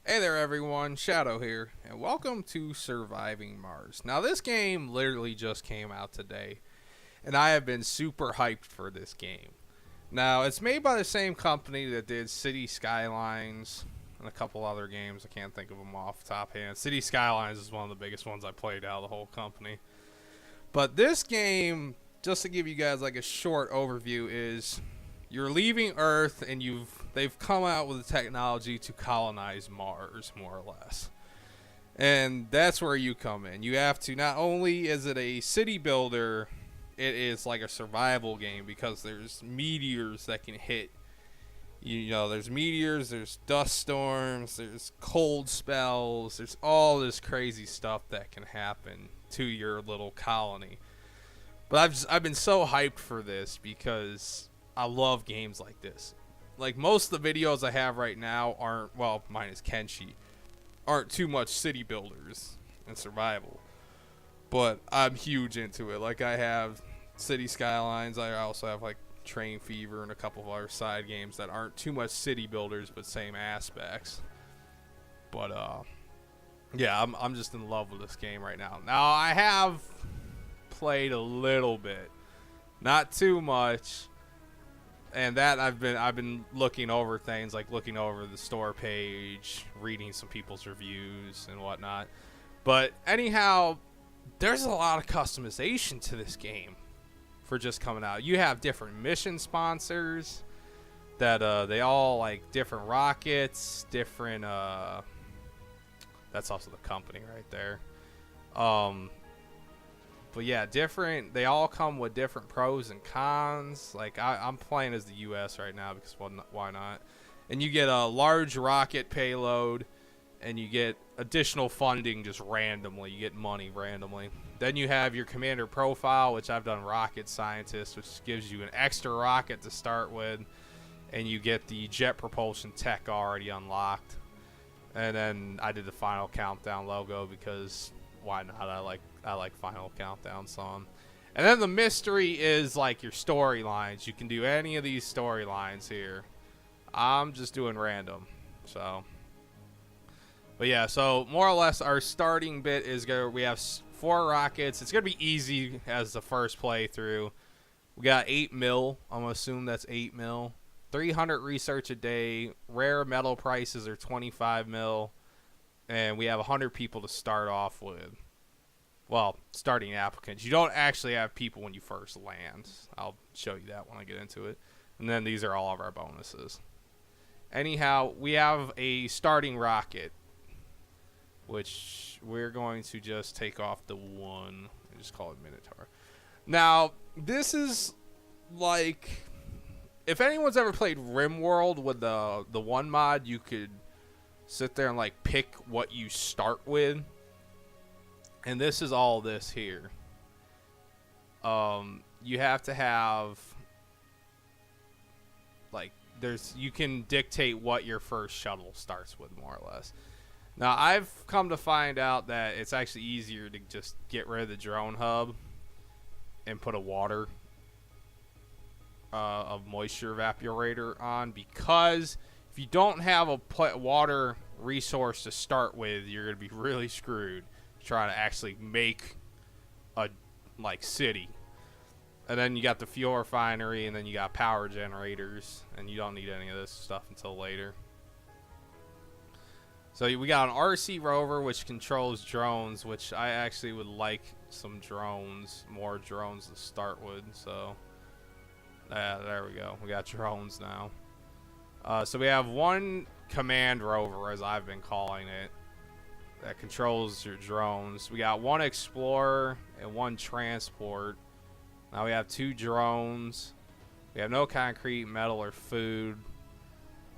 Hey there everyone, Shadow here, and welcome to Surviving Mars. Now this game literally just came out today, and I have been super hyped for this game. Now it's made by the same company that did City Skylines and a couple other games. I can't think of them off the top hand. City Skylines is one of the biggest ones I played out of the whole company. But this game, just to give you guys like a short overview, is you're leaving Earth and they've come out with the technology to colonize Mars, more or less. And that's where you come in. You have to, not only is it a city builder, it is like a survival game because there's meteors that can hit. You know, there's meteors, there's dust storms, there's cold spells, there's all this crazy stuff that can happen to your little colony. But I've been so hyped for this because I love games like this. Like most of the videos I have right now aren't, well, mine is Kenshi, aren't too much city builders and survival. But I'm huge into it. Like I have City Skylines, I also have like Train Fever and a couple of other side games that aren't too much city builders but same aspects. But yeah, I'm just in love with this game right now. Now I have played a little bit, not too much. And that I've been looking over things, like looking over the store page, reading some people's reviews and whatnot. But anyhow, there's a lot of customization to this game for just coming out. You have different mission sponsors that they all like different rockets, different that's also the company right there. But yeah, different. They all come with different pros and cons. Like I'm playing as the U.S. right now because why not? And you get a large rocket payload, and you get additional funding just randomly. You get money randomly. Then you have your commander profile, which I've done rocket scientist, which gives you an extra rocket to start with, and you get the jet propulsion tech already unlocked. And then I did the final countdown logo because why not? I like Final Countdown song. And then the mystery is like your storylines. You can do any of these storylines here. I'm just doing random. So, but yeah, so more or less our starting bit is we have 4 rockets. It's gonna be easy as the first playthrough. We got 8 mil. I'm gonna assume that's 8 mil. 300 research a day. Rare metal prices are 25 mil. And we have 100 people to start off with. Well, starting applicants. You don't actually have people when you first land. I'll show you that when I get into it. And then these are all of our bonuses. Anyhow, we have a starting rocket, which we're going to just take off the one. I just call it Minotaur. Now, this is like, if anyone's ever played RimWorld with the one mod, you could sit there and like pick what you start with. And this is all this here. You have to have like you can dictate what your first shuttle starts with, more or less. Now I've come to find out that it's actually easier to just get rid of the drone hub and put a water of moisture evaporator on, because if you don't have a water resource to start with, you're gonna be really screwed trying to actually make a like city. And then you got the fuel refinery, and then you got power generators, and you don't need any of this stuff until later. So we got an RC rover which controls drones, which I actually would like some drones, more drones to start with. So there we go, we got drones now. So we have one command rover, as I've been calling it, that controls your drones. We got one explorer and one transport. Now we have 2 drones. We have no concrete, metal, or food.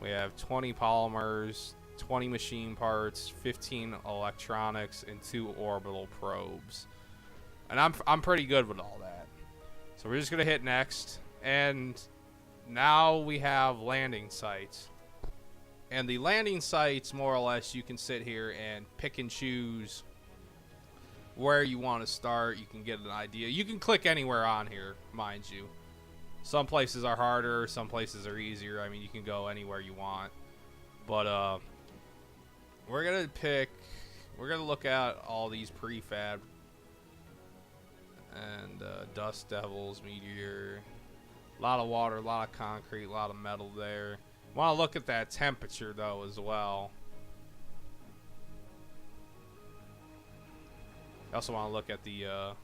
We have 20 polymers, 20 machine parts, 15 electronics, and 2 orbital probes. And I'm pretty good with all that. So we're just gonna hit next, and now we have landing sites. And the landing sites, more or less, you can sit here and pick and choose where you want to start. You can get an idea. You can click anywhere on here, mind you. Some places are harder, some places are easier. I mean, you can go anywhere you want. But we're gonna pick. We're gonna look at all these prefab and dust devils, meteor. A lot of water, a lot of concrete, a lot of metal there. Want to look at that temperature though as well. I also want to look at the okay,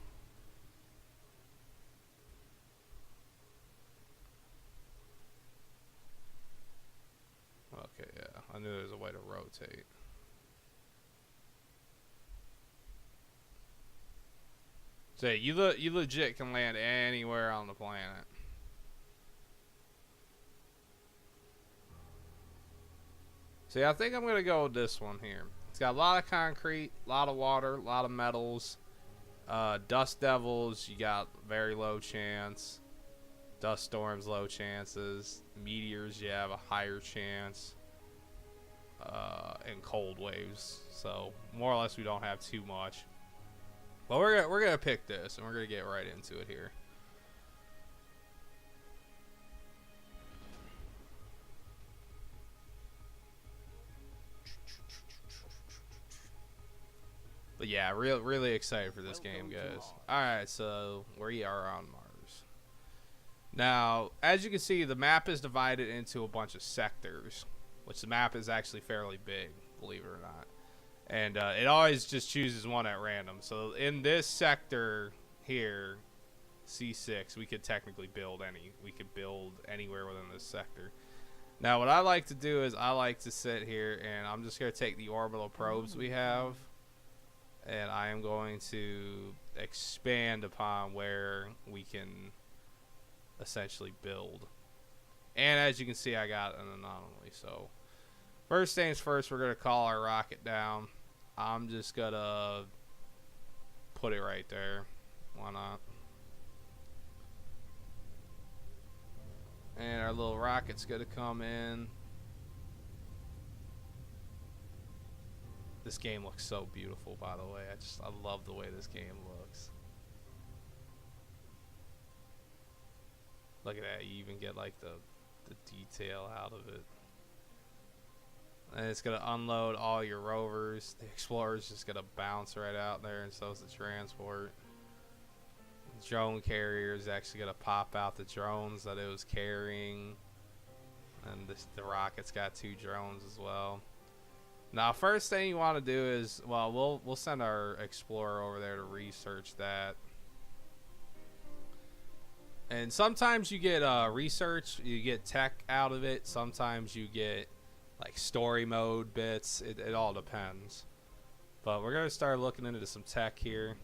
yeah. I knew there was a way to rotate. So you legit can land anywhere on the planet. So yeah, I think I'm gonna go with this one here. It's got a lot of concrete, a lot of water, a lot of metals. Dust devils, you got very low chance. Dust storms, low chances. Meteors, you have a higher chance. And cold waves, so more or less we don't have too much. But we're gonna pick this, and we're gonna get right into it here. But yeah, really excited for this game, guys. Alright, so we are on Mars. Now, as you can see, the map is divided into a bunch of sectors, which the map is actually fairly big, believe it or not. And it always just chooses one at random. So in this sector here, C6, we could technically build anywhere within this sector. Now, what I like to do is I like to sit here, and I'm just going to take the orbital probes we have, and I am going to expand upon where we can essentially build. And as you can see, I got an anomaly. So first things first, we're going to call our rocket down. I'm just going to put it right there. Why not? And our little rocket's going to come in. This game looks so beautiful, by the way. I love the way this game looks. Look at that. You even get like the detail out of it. And it's going to unload all your rovers. The Explorer's just going to bounce right out there, and so is the transport. The drone carrier is actually going to pop out the drones that it was carrying. And the rocket's got 2 drones as well. Now, first thing you want to do is, well, we'll send our Explorer over there to research that. And sometimes you get research, you get tech out of it. Sometimes you get like story mode bits. It all depends. But we're gonna start looking into some tech here.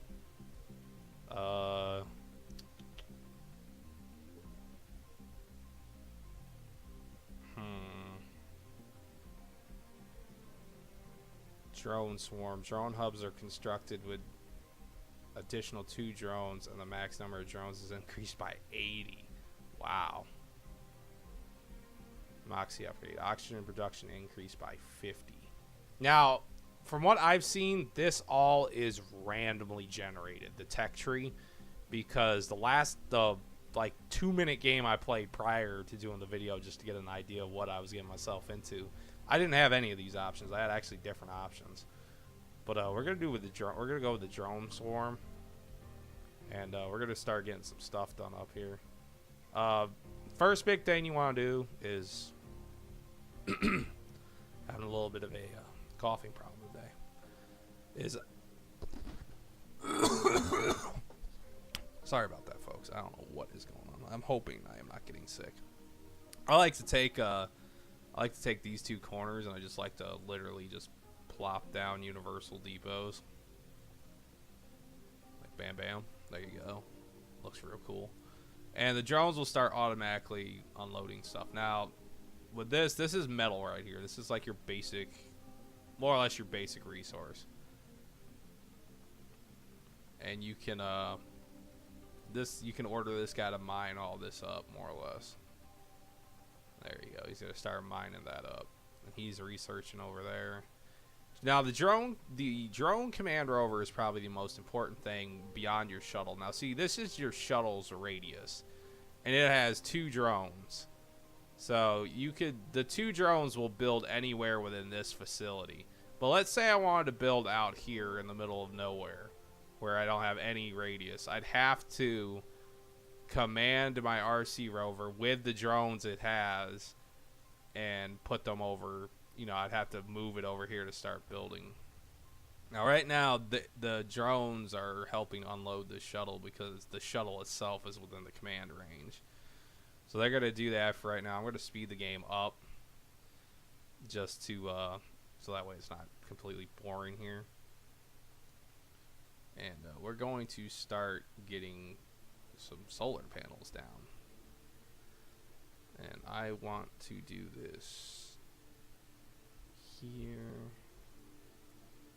Drone swarm. Drone hubs are constructed with additional 2 drones, and the max number of drones is increased by 80. Wow. Moxie upgrade. Oxygen production increased by 50. Now, from what I've seen, this all is randomly generated, the tech tree, because the like 2-minute game I played prior to doing the video, just to get an idea of what I was getting myself into, I didn't have any of these options. I had actually different options. But we're gonna do with the drone. We're gonna go with the drone swarm, and we're gonna start getting some stuff done up here. First big thing you want to do is having a little bit of a coughing problem today. Sorry about that, folks. I don't know what is going on. I'm hoping I am not getting sick. I like to take these 2 corners, and I just like to literally just plop down universal depots. Like bam bam. There you go. Looks real cool. And the drones will start automatically unloading stuff. Now, with this is metal right here. This is like your basic, more or less your basic resource. And you can you can order this guy to mine all this up, more or less. There you go. He's gonna start mining that up, and he's researching over there. Now the drone command rover is probably the most important thing beyond your shuttle. Now see, this is your shuttle's radius, and it has 2 drones. So the 2 drones will build anywhere within this facility. But let's say I wanted to build out here in the middle of nowhere where I don't have any radius. I'd have to command my RC rover with the drones it has and put them over. You know, I'd have to move it over here to start building. Now, right now, the drones are helping unload the shuttle because the shuttle itself is within the command range. So they're going to do that for right now. I'm going to speed the game up just to, so that way it's not completely boring here. And we're going to start getting some solar panels down. And I want to do this here.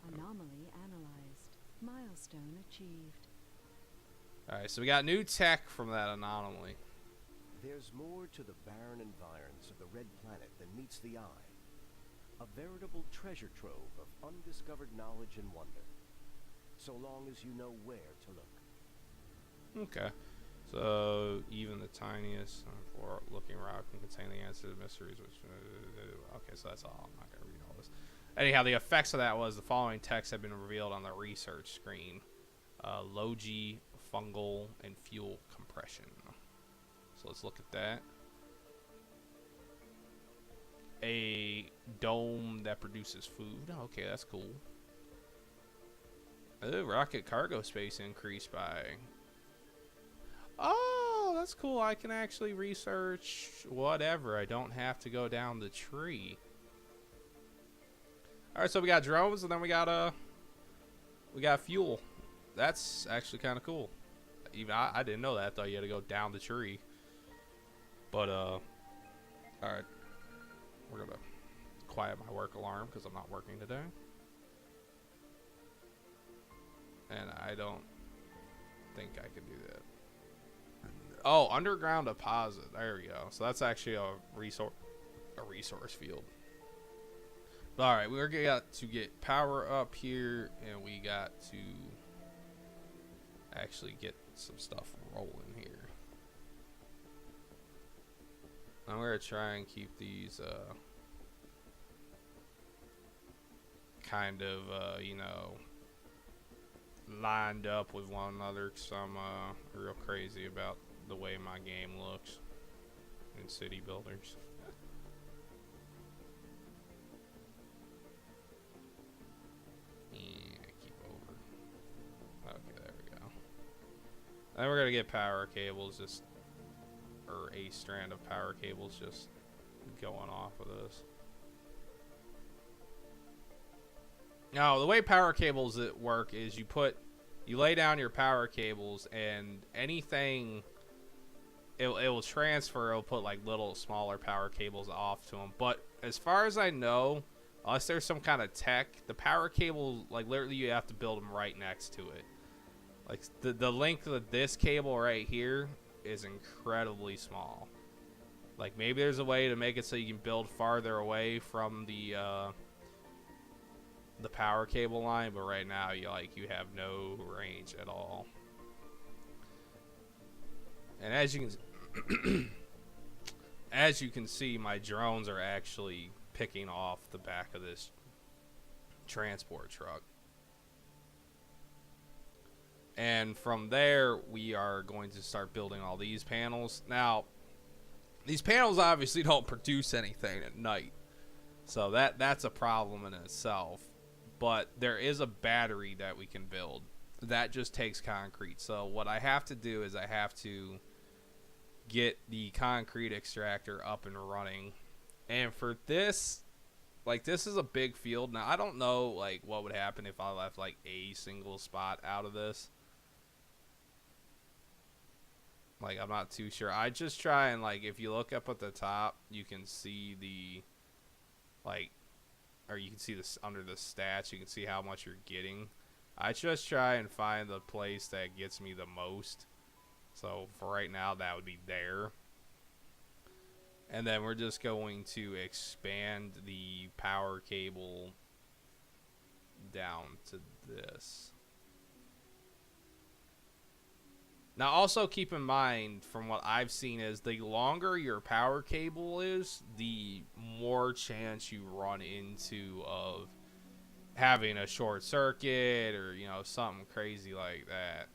Anomaly analyzed. Milestone achieved. Alright, so we got new tech from that anomaly. There's more to the barren environs of the Red Planet than meets the eye. A veritable treasure trove of undiscovered knowledge and wonder. So long as you know where to look. Okay. So, even the tiniest looking rock can contain the answer to mysteries, which... okay, so that's all. I'm not going to read all this. Anyhow, the effects of that was the following text have been revealed on the research screen. Logi, fungal, and fuel compression. So let's look at that. A dome that produces food. Okay, that's cool. Rocket cargo space increased by... Oh, that's cool. I can actually research whatever. I don't have to go down the tree. Alright, so we got drones, and then we got fuel. That's actually kind of cool. Even I didn't know that. I thought you had to go down the tree. But, alright. We're going to quiet my work alarm because I'm not working today. And I don't think I can do that. Oh, underground deposit. There we go. So that's actually a resource field. All right, we got to get power up here, and we got to actually get some stuff rolling here. I'm gonna try and keep these kind of you know, lined up with one another, because I'm real crazy about the way my game looks in city builders. Then we're gonna get power cables, or a strand of power cables just going off of this. Now, the way power cables work is you lay down your power cables, and anything, it will transfer. It'll put like little smaller power cables off to them. But as far as I know, unless there's some kind of tech, the power cable, like literally, you have to build them right next to it. Like, the length of this cable right here is incredibly small. Like, maybe there's a way to make it so you can build farther away from the power cable line, but right now you have no range at all. And as you can see, my drones are actually picking off the back of this transport truck. And from there, we are going to start building all these panels. Now, these panels obviously don't produce anything at night, so that's a problem in itself. But there is a battery that we can build. That just takes concrete. So what I have to do is I have to get the concrete extractor up and running. And for this, like, this is a big field. Now, I don't know, like, what would happen if I left, like, a single spot out of this. Like, I'm not too sure. I just try and, like, if you look up at the top, you can see the, like, or you can see this under the stats. You can see how much you're getting. I just try and find the place that gets me the most. So, for right now, that would be there. And then we're just going to expand the power cable down to this. Now, also keep in mind, from what I've seen, is the longer your power cable is, the more chance you run into of having a short circuit or, you know, something crazy like that.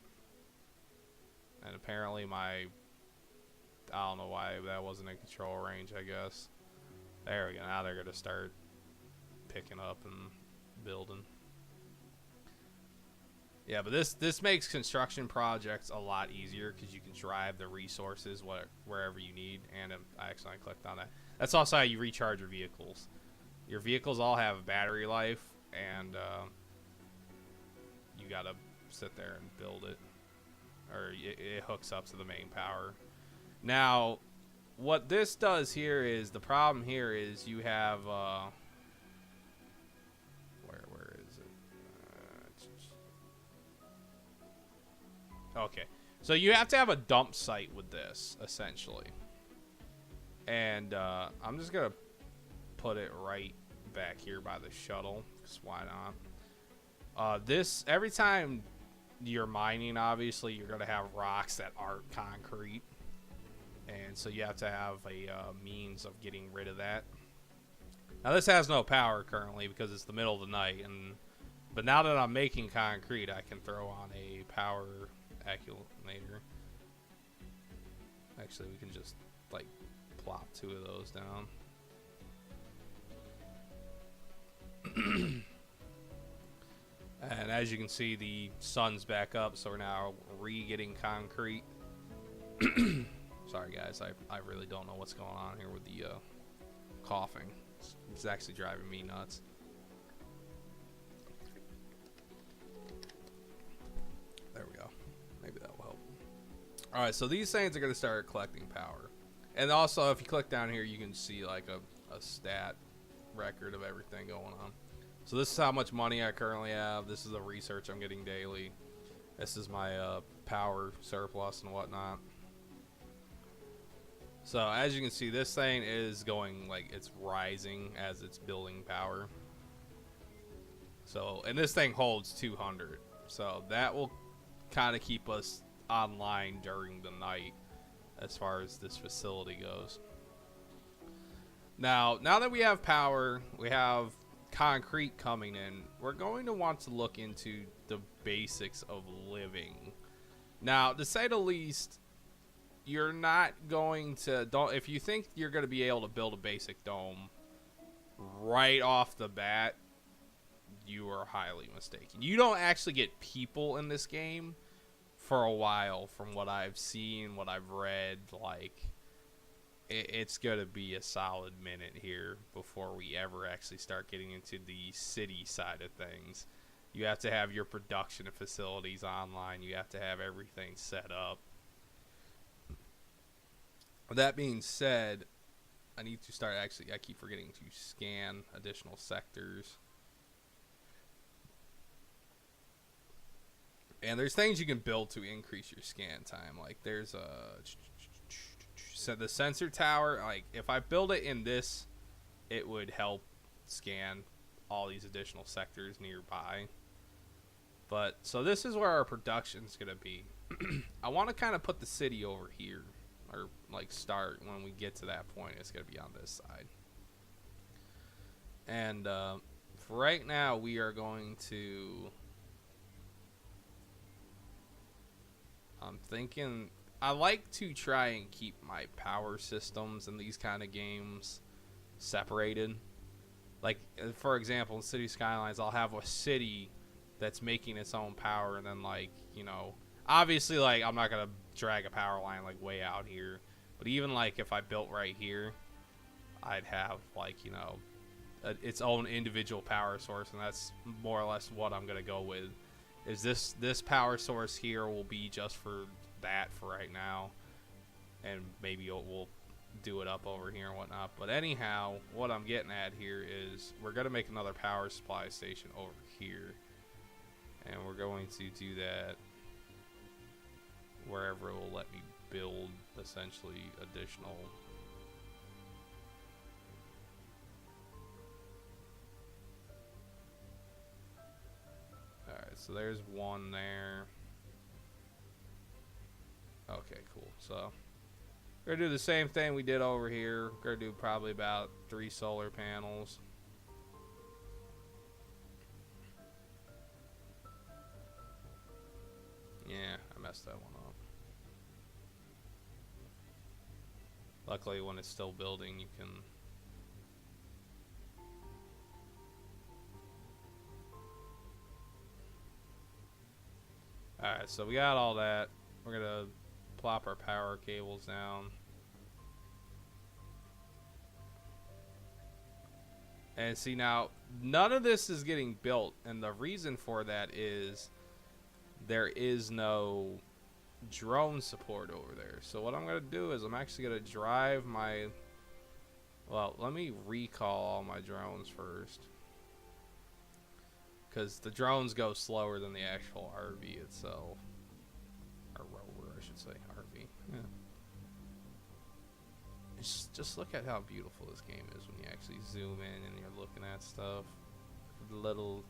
And apparently I don't know why that wasn't in control range, I guess. There we go. Now they're going to start picking up and building. Yeah, but this makes construction projects a lot easier because you can drive the resources wherever you need. And I accidentally clicked on that. That's also how you recharge your vehicles. Your vehicles all have battery life, and you gotta sit there and build it, or it hooks up to the main power. Now, what this does here is, the problem here is you have where is it? Okay, so you have to have a dump site with this essentially, and I'm just gonna put it right back here by the shuttle, because why not? This, every time you're mining, obviously you're gonna have rocks that aren't concrete, and so you have to have a means of getting rid of that. Now this has no power currently because it's the middle of the night, but now that I'm making concrete, I can throw on a power accumulator. Actually, we can just like plop 2 of those down. And as you can see, the sun's back up, so we're now re-getting concrete. Sorry guys, I really don't know what's going on here with the coughing. It's actually driving me nuts. There we go. Maybe that will help. Alright, so these things are going to start collecting power. And also, if you click down here, you can see like a stat record of everything going on. So this is how much money I currently have. This is the research I'm getting daily. This is my power surplus and whatnot. So as you can see, this thing is going, like, it's rising as it's building power. So, and this thing holds 200. So that will kind of keep us online during the night as far as this facility goes. Now that we have power, we have concrete coming in, we're going to want to look into the basics of living. Now, to say the least, you're not going to, if you think you're going to be able to build a basic dome right off the bat, you are highly mistaken. You don't actually get people in this game for a while, from what I've seen, what I've read. Like, it's going to be a solid minute here before we ever actually start getting into the city side of things. You have to have your production facilities online. You have to have everything set up. That being said, I need to start, actually, I keep forgetting to scan additional sectors. And there's things you can build to increase your scan time. Like, there's so the sensor tower, like, if I build it in this, it would help scan all these additional sectors nearby. But, so this is where our production's going to be. I want to kind of put the city over here. Or, like, start when we get to that point. It's going to be on this side. And, for right now, we are going to... I'm thinking... I like to try and keep my power systems in these kind of games separated. Like, for example, in City Skylines, I'll have a city that's making its own power, and then, like, you know, obviously, like, I'm not going to drag a power line, like, way out here. But even, like, if I built right here, I'd have, like, you know, its own individual power source, and that's more or less what I'm going to go with. Is this power source here will be just for that for right now, and maybe we'll do it up over here and whatnot. But anyhow, what I'm getting at here is we're going to make another power supply station over here, and we're going to do that wherever it will let me build essentially additional Alright, so there's one there. Okay, cool. So we're gonna do the same thing we did over here. We're gonna do probably about 3 solar panels. Yeah, I messed that one up. Luckily, when it's still building, you can... Alright, so we got all that. We're gonna plop our power cables down. And see, now, none of this is getting built, and the reason for that is there is no drone support over there. So what I'm going to do is I'm actually going to drive my... Well, let me recall all my drones first. Because the drones go slower than the actual RV itself. Or rover, I should say. RV. Yeah. Just look at how beautiful this game is when you actually zoom in and you're looking at stuff. Look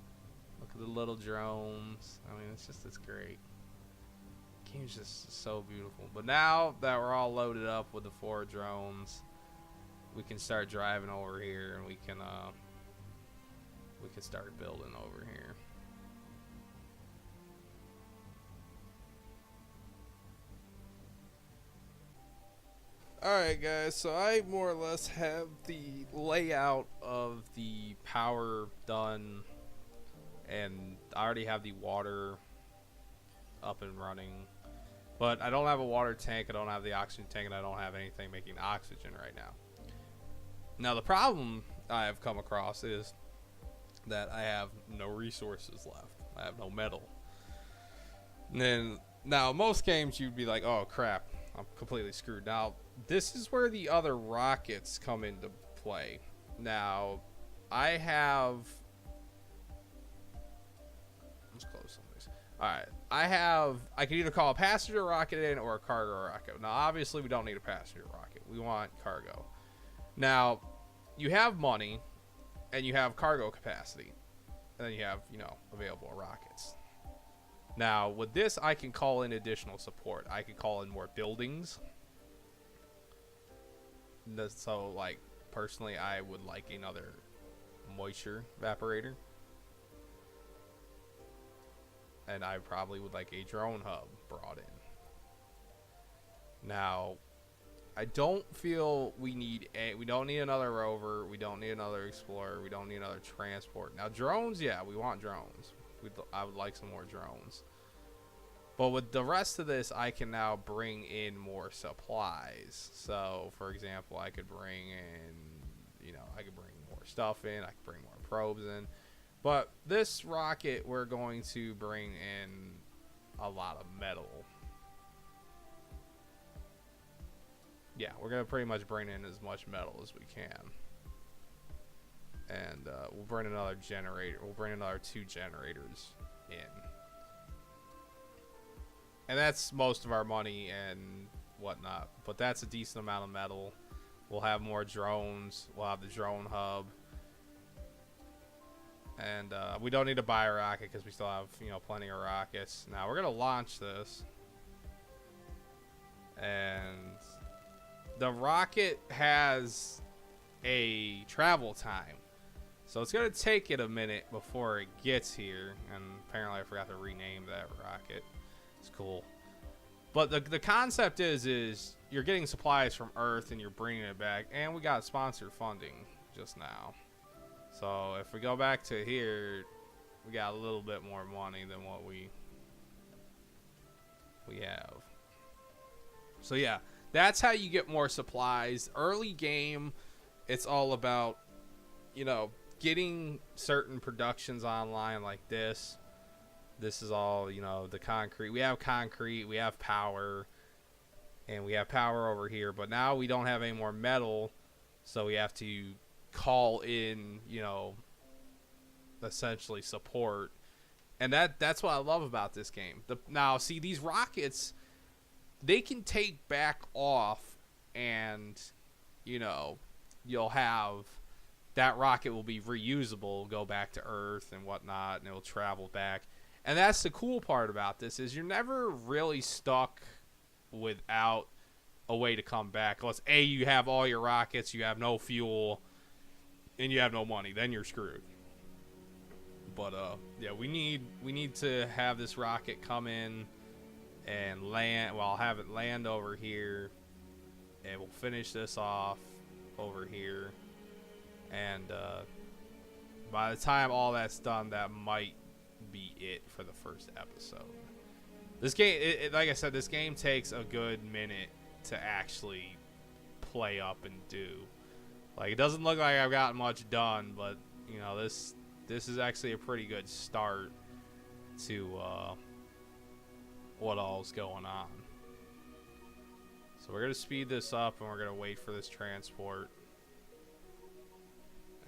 at the little drones. I mean, it's great. The game's just so beautiful. But now that we're all loaded up with the 4 drones, we can start driving over here, and we can start building over here. Alright guys, so I more or less have the layout of the power done, and I already have the water up and running, but I don't have a water tank, I don't have the oxygen tank, and I don't have anything making oxygen right now. Now the problem I have come across is that I have no resources left. I have no metal. And then, now most games you'd be like, oh crap, I'm completely screwed. Now this is where the other rockets come into play. Now I have... Let's close some of these. Alright, I can either call a passenger rocket in or a cargo rocket. Now obviously we don't need a passenger rocket. We want cargo. Now you have money and you have cargo capacity, and then you have, you know, available rockets. Now with this I can call in additional support. I can call in more buildings. So like personally I would like another moisture evaporator, and I probably would like a drone hub brought in. Now I don't feel we don't need another rover, we don't need another explorer, we don't need another transport. Now drones, yeah, we want drones. I would like some more drones. But with the rest of this, I can now bring in more supplies. So, for example, I could bring in, you know, I could bring more stuff in. I could bring more probes in. But this rocket, we're going to bring in a lot of metal. Yeah, we're going to pretty much bring in as much metal as we can. And we'll bring another generator. We'll bring another 2 generators in. And that's most of our money and whatnot. But that's a decent amount of metal. We'll have more drones. We'll have the drone hub. And we don't need to buy a rocket because we still have, you know, plenty of rockets. Now we're going to launch this. And the rocket has a travel time. So it's going to take it a minute before it gets here. And apparently I forgot to rename that rocket. It's cool. But the concept is you're getting supplies from Earth and you're bringing it back. And we got sponsored funding just now. So if we go back to here, we got a little bit more money than what we have. So yeah, that's how you get more supplies. Early game, it's all about, you know, getting certain productions online like this. This is all, you know, the concrete. We have concrete, we have power, and we have power over here. But now we don't have any more metal, so we have to call in, you know, essentially support. And that's what I love about this game. Now, see, these rockets, they can take back off, and, you know, you'll have... that rocket will be reusable, go back to Earth and whatnot, and it'll travel back. And that's the cool part about this, is you're never really stuck without a way to come back. Unless, A, you have all your rockets, you have no fuel, and you have no money. Then you're screwed. But, yeah, we need to have this rocket come in and land. Well, I'll have it land over here, and we'll finish this off over here. And by the time all that's done, that might be it for the first episode. This game, like I said, this game takes a good minute to actually play up and do. Like, it doesn't look like I've gotten much done, but you know, this is actually a pretty good start to what all's going on. So we're gonna speed this up, and we're gonna wait for this transport,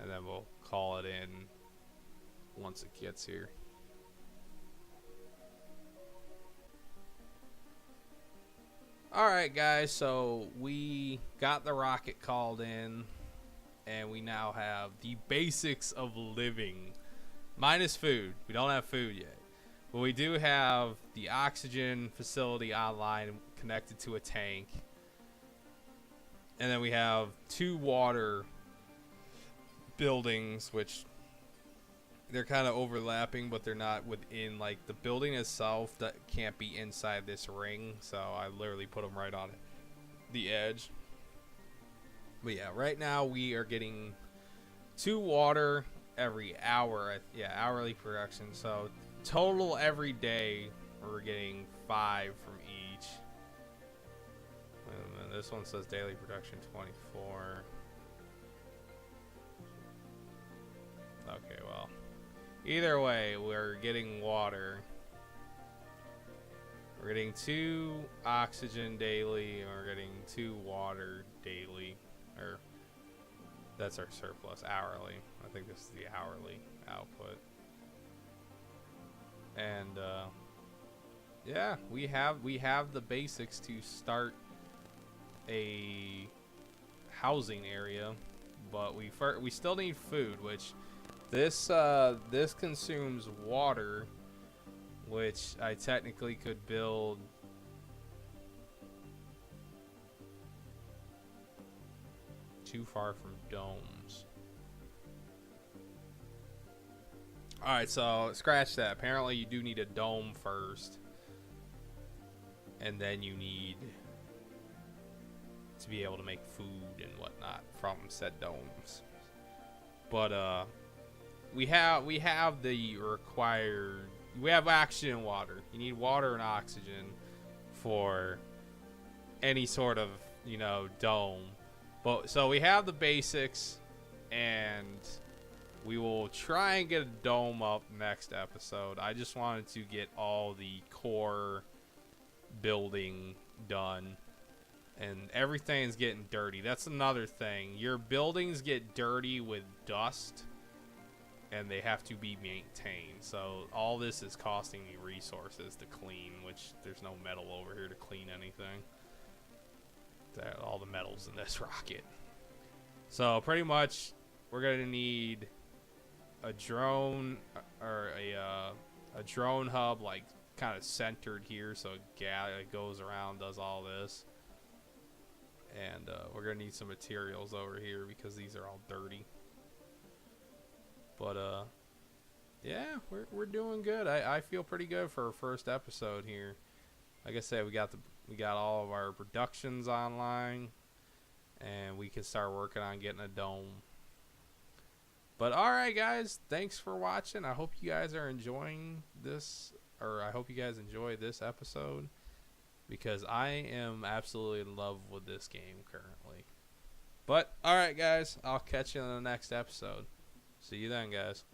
and then we'll call it in once it gets here. Alright guys, so we got the rocket called in, and we now have the basics of living. Minus food. We don't have food yet. But we do have the oxygen facility online connected to a tank. And then we have 2 water buildings, which they're kind of overlapping, but they're not within, like, the building itself that can't be inside this ring. So I literally put them right on the edge. But yeah, right now we are getting 2 water every hour. Yeah, hourly production. So total every day we're getting 5 from each. Wait a minute, this one says daily production 24. Okay, well, either way, we're getting water. We're getting 2 oxygen daily, and we're getting 2 water daily. Or that's our surplus hourly. I think this is the hourly output. And yeah, we have the basics to start a housing area, but we still need food, which this consumes water, which I technically could build too far from domes. Alright, so scratch that. Apparently you do need a dome first, and then you need to be able to make food and whatnot from said domes. But we have the required, we have oxygen and water. You need water and oxygen for any sort of, you know, dome. But so we have the basics, and we will try and get a dome up next episode. I just wanted to get all the core building done, and everything's getting dirty. That's another thing. Your buildings get dirty with dust, and they have to be maintained. So all this is costing me resources to clean, which there's no metal over here to clean anything. All the metals in this rocket. So pretty much we're gonna need a drone, or a drone hub, like kind of centered here, so it goes around, does all this. And we're gonna need some materials over here because these are all dirty. But yeah, we're doing good. I feel pretty good for our first episode here. Like I said, we got all of our productions online, and we can start working on getting a dome. But alright guys, thanks for watching. I hope you guys are enjoying this, or I hope you guys enjoy this episode, because I am absolutely in love with this game currently. But alright guys, I'll catch you in the next episode. See you then, guys.